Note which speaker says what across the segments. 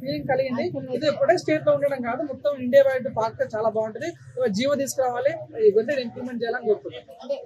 Speaker 1: Feeling కలిగింది. ఇది ఎప్పుడే స్టేట్ లో ఉండడం కాదు, మొత్తం ఇండియా వైడ్ పార్క్ చాలా బాగుంటది. జియో తీసుకురావాలి, వెంటనే ఇంప్లిమెంట్ చేయాలని కోరుకుంటున్నాను.
Speaker 2: అంటే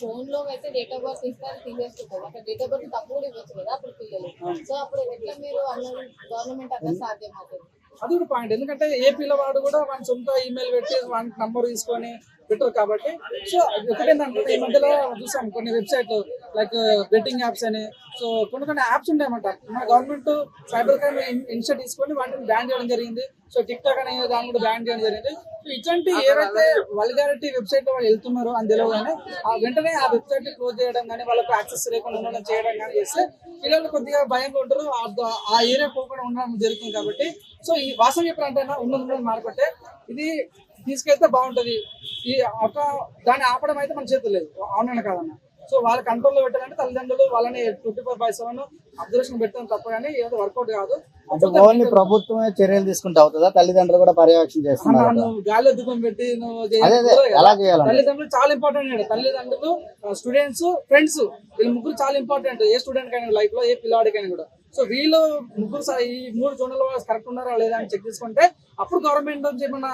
Speaker 2: ఫోన్ లో అయితే డేట్ ఆఫ్ బర్త్ ఇస్తారు, తీసేసుకుంటారు. అక్కడ డేట్ ఆఫ్ బర్త్ తప్పు కూడా ఇవ్వచ్చు కదా అప్పుడు పిల్లలు. సో అప్పుడు ఎట్లా మీరు అన్నది గవర్నమెంట్ అక్కడ సాధ్యం అవుతుంది?
Speaker 1: అది కూడా పాయింట్. ఎందుకంటే ఏ పిల్లవాడు కూడా మన సొంత ఈమెయిల్ పెట్టి వన్ నంబర్ తీసుకొని పెట్టరు కాబట్టి. సో ఒకటేంటంటే ఈ మధ్యలో చూసాం కొన్ని వెబ్సైట్లు లైక్ బెట్టింగ్ యాప్స్ అని. సో కొన్ని యాప్స్ ఉంటాయన్నమాట. మన గవర్నమెంట్ సైబర్ క్రైమ్ ఇనిషియేటివ్ తీసుకొని వాటిని బ్యాన్ చేయడం జరిగింది. సో టిక్ టాక్ అనే దాన్ని కూడా బ్యాన్ చేయడం జరిగింది. సో ఇట్లాంటి ఏవైతే వల్గారిటీ వెబ్సైట్ లో వాళ్ళు వెళ్తున్నారో అని తెలియగానే వెంటనే ఆ వెబ్సైట్ ని క్లోజ్ చేయడం కానీ, వాళ్ళకు యాక్సెస్ లేకుండా ఉండడం చేయడం కానీ చేస్తే పిల్లలు కొద్దిగా భయంగా ఉంటారు, ఆ ఏరియా పోకుండా ఉండడం జరుగుతుంది. కాబట్టి సో ఈ వాసన చెప్పాలంటే ఉన్నది మారపట్టే ఇది తీసుకెళ్తే బాగుంటది. ఈ ఒక దాన్ని ఆపడం అయితే మన చేతులు లేదు, అవునన్నా కాదన్న. సో వాళ్ళ కంట్రోల్లో పెట్టాలంటే తల్లిదండ్రులు వాళ్ళని 24/7 అబ్జర్వేషన్ పెట్టడం తప్ప కానీ ఏదో వర్కౌట్ కాదు.
Speaker 3: అంటే ఓన్లీ ప్రభుత్వమే చర్యలు తీసుకుంటే అవుతుందా? తల్లిదండ్రులు కూడా పర్యవేక్షణ చేస్తున్నారు.
Speaker 1: నువ్వు గాలి దుఃఖం పెట్టి తల్లిదండ్రులు చాలా ఇంపార్టెంట్. తల్లిదండ్రులు, స్టూడెంట్స్, ఫ్రెండ్స్, వీళ్ళు ముగ్గురు చాలా ఇంపార్టెంట్ ఏ స్టూడెంట్ కైనా లైఫ్ లో, ఏ పిల్లవాడికైనా కూడా. సో వీళ్ళు ముగ్గురు ఈ 3 జోన్ల కరెక్ట్ ఉన్నారా లేదా అని చెక్ చేసుకుంటే అప్పుడు గవర్నమెంట్ నుంచి ఏమన్నా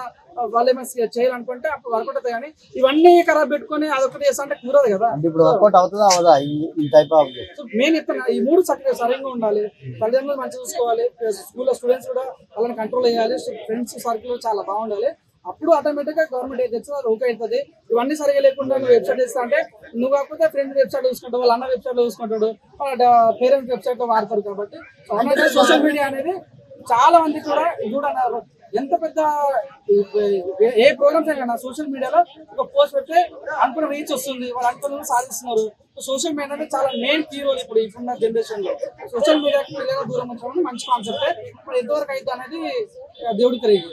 Speaker 1: వాళ్ళు ఏమైనా చేయాలనుకుంటే అప్పుడు వర్కౌట్ అవుతాయి. కానీ ఇవన్నీ ఖరాబ్ పెట్టుకుని అదొకటి చేస్తా అంటే కుదరదు కదా.
Speaker 3: ఇప్పుడు వర్కౌట్ అవుతుందా అవదా ఈ టైప్ ఆఫ్?
Speaker 1: సో మెయిన్ చెప్తాను, ఈ 3 సరిగ్గా ఉండాలి. తల్లిదండ్రులు మంచిగా చూసుకోవాలి, స్కూల్లో స్టూడెంట్స్ కూడా వాళ్ళని కంట్రోల్ చేయాలి, ఫ్రెండ్స్ సర్కిల్ చాలా బాగుండాలి. అప్పుడు ఆటోమేటిక్ గా గవర్నమెంట్ ఏది తెచ్చినా అది ఓకే అవుతుంది. ఇవన్నీ సరిగా లేకుండా నువ్వు వెబ్సైట్ ఇస్తా అంటే నువ్వు కాకపోతే ఫ్రెండ్ వెబ్సైట్ చూసుకుంటావు, వాళ్ళ అన్న వెబ్సైట్ లో చూసుకుంటాడు, వాళ్ళ పేరెంట్స్ వెబ్సైట్ లో వాడతారు. కాబట్టి సోషల్ మీడియా అనేది చాలా మంది కూడా చూడన్నారు. ఎంత పెద్ద ఏ ప్రోగ్రామ్స్ అయినా సోషల్ మీడియాలో ఒక పోస్ట్ పెడితే అనుకున్న రీచ్ వస్తుంది, వాళ్ళు అనుకున్న సాధిస్తున్నారు. సోషల్ మీడియా అనేది చాలా మెయిన్ కీ రోల్ ఇప్పుడున్న జనరేషన్ లో. సోషల్ మీడియాకి పిల్లగా దూరం ఉంచడం మంచి కాన్సెప్టే. ఇప్పుడు ఎంతవరకు అయితే అనేది దేవుడికి తెలియదు.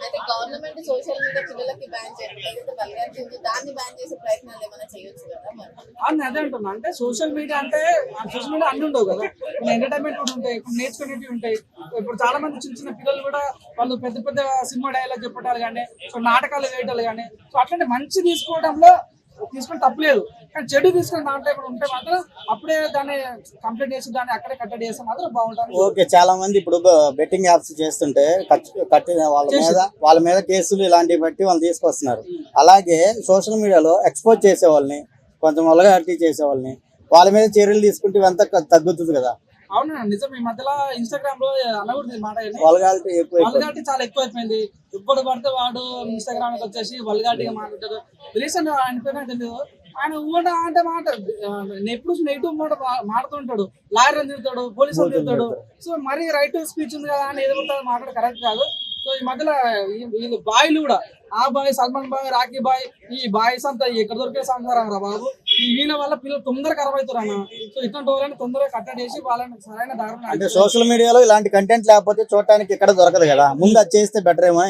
Speaker 2: అయితే గవర్నమెంట్ సోషల్ మీడియా పిల్లలకి బ్యాన్ చేయడం, దాన్ని బ్యాన్ చేసే ప్రయత్నాలు ఏమైనా చేయొచ్చు కదా?
Speaker 1: అదే అంటున్నా, అంటే సోషల్ మీడియా అన్ని ఉండవు కదా. ఎంటర్టైన్మెంట్ కూడా ఉంటాయి, నేర్చుకునేవి ఉంటాయి. ఇప్పుడు చాలా మంది చిన్న పిల్లలు కూడా వాళ్ళు పెద్ద పెద్ద సినిమా డైలాగ్ చెప్పటాలు కానీ, సో నాటకాలు వేయటాలు కానీ, సో అట్లాంటి మంచి తీసుకోవడంలో తీసుకుని తప్పలేదు. కానీ చెడు తీసుకుని దాంట్లో ఇప్పుడు ఉంటే మాత్రం అప్పుడే దాన్ని కంప్లీట్ చేసి దాన్ని అక్కడే కట్టడి చేస్తే మాత్రం బాగుంటుంది.
Speaker 3: ఓకే, చాలా మంది ఇప్పుడు బెట్టింగ్ యాప్స్ చేస్తుంటే వాళ్ళ మీద కేసులు ఇలాంటివి బట్టి వాళ్ళు తీసుకొస్తున్నారు. అలాగే సోషల్ మీడియాలో ఎక్స్పోజ్ చేసే వాళ్ళని, కొంచెం వల్గారిటీ చేసే వాళ్ళని, వాళ్ళ మీద చర్యలు తీసుకుంటే ఎంత తగ్గుతుంది కదా?
Speaker 1: అవునా, నిజం. ఈ మధ్యలో ఇన్స్టాగ్రామ్ లో అనకూడదు మాట,
Speaker 3: వల్గారిటీ
Speaker 1: చాలా ఎక్కువ అయిపోయింది. ఇప్పుడు పడితే వాడు ఇన్స్టాగ్రామ్ వచ్చేసి వల్గారిటీగా మాట్లాడతారు. రీసెంట్ ఆయన పేరు తెలియదు, ఆయన ఊట అంటే మాట ఎప్పుడు నెగిటివ్ మాట మాడుతుంటాడు, లాయర్ అని తిడతాడు, పోలీసు అని తిడతాడు. సో మరి రైట్ స్పీచ్ ఉంది కదా అని ఏదో మాట్లాడ కరెక్ట్ కాదు. సో ఈ మధ్యలో వీళ్ళు బాయ్లు కూడా, ఆ బాయ్ సల్మాన్ బాయ్, రాఖీ బాయ్, ఈ బాయ్స్ అంతా ఎక్కడ దొరికే సంసారం రా బాబు. ఈ వీళ్ళ వల్ల పిల్లలు తొందరగా ఖరాబ్ అవుతారు అన్న. సో ఇట్లాంటి వాళ్ళని తొందరగా కట్టడి చేసి వాళ్ళని సరైన దారుణం.
Speaker 3: అంటే సోషల్ మీడియాలో ఇలాంటి కంటెంట్ లేకపోతే చూడటానికి ఎక్కడ దొరకదు కదా, ముందు అది చేస్తే బెటర్ ఏమో.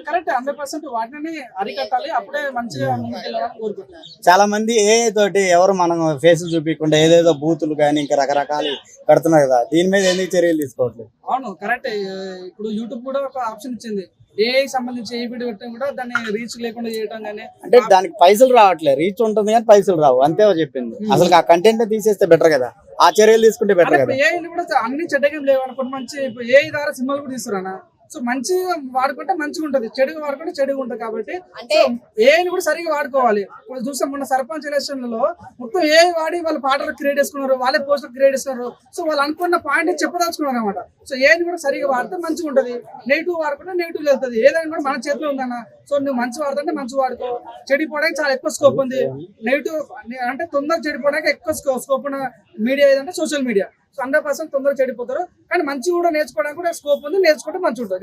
Speaker 1: కరెక్ట్, 100% వాటిని అరికట్టాలి. అప్పుడే మంచిగా ముందుకెళ్ళాలని కోరుకుంటున్నాను.
Speaker 3: చాలా మంది ఏఐ తోటి ఎవరు మనం ఫేసులు చూపించకుండా ఏదేదో బూతులు కానీ ఇంకా రకరకాలు పెడుతున్నారు కదా, దీని మీద ఎందుకు చర్యలు తీసుకోవట్లేదు?
Speaker 1: అవును, కరెక్ట్. ఇప్పుడు యూట్యూబ్ కూడా ఒక ఆప్షన్ ఇచ్చింది, ఏఐ సంబంధించి ఏ వీడియో పెట్టడం కూడా దాన్ని రీచ్ లేకుండా చేయడం కానీ.
Speaker 3: అంటే దానికి పైసలు రావట్లేదు, రీచ్ ఉంటుంది కానీ పైసలు రావు, అంతే చెప్పింది. అసలు ఆ కంటెంట్ తీసేస్తే బెటర్ కదా, ఆ చర్యలు తీసుకుంటే బెటర్ కదా.
Speaker 1: ఏఐ కూడా అన్ని చెడ్డగా లేవు అనుకోండి, మంచి ఏఐ ద్వారా సినిమాలు కూడా తీస్తున్నా. సో మంచిగా వాడుకుంటే మంచిగా ఉంటది, చెడుగా వాడుకుంటే చెడుగా ఉంటది. కాబట్టి ఏఐని కూడా సరిగా వాడుకోవాలి. చూసాం మొన్న సర్పంచ్ ఎలక్షన్లలో మొత్తం ఏఐ వాడి వాళ్ళు పాటలు క్రియేట్ చేసుకున్నారు, వాళ్ళే పోస్టర్ క్రియేట్ చేసుకున్నారు. సో వాళ్ళు అనుకున్న పాయింట్ చెప్పదలుచుకున్నారు అనమాట. సో ఏఐని కూడా సరిగా వాడితే మంచిగా ఉంటది, నెగిటివ్ వాడుకుంటే నెగిటివ్ వెళ్తుంది. ఏదైనా కూడా మన చేతిలో ఉందన్న. సో నువ్వు మంచి వాడుతుంటే మంచి వాడుకో, చెడిపోవడానికి చాలా ఎక్కువ స్కోప్ ఉంది. నెగిటివ్ అంటే తొందరగా చెడిపోవడానికి ఎక్కువ స్కోప్ ఉన్న మీడియా ఏదంటే సోషల్ మీడియా. సో 100% తొందరగా చెడిపోతారు. కానీ మంచి కూడా నేర్చుకోవడానికి కూడా స్కోప్ ఉంది, నేర్చుకుంటే మంచి ఉంటుంది.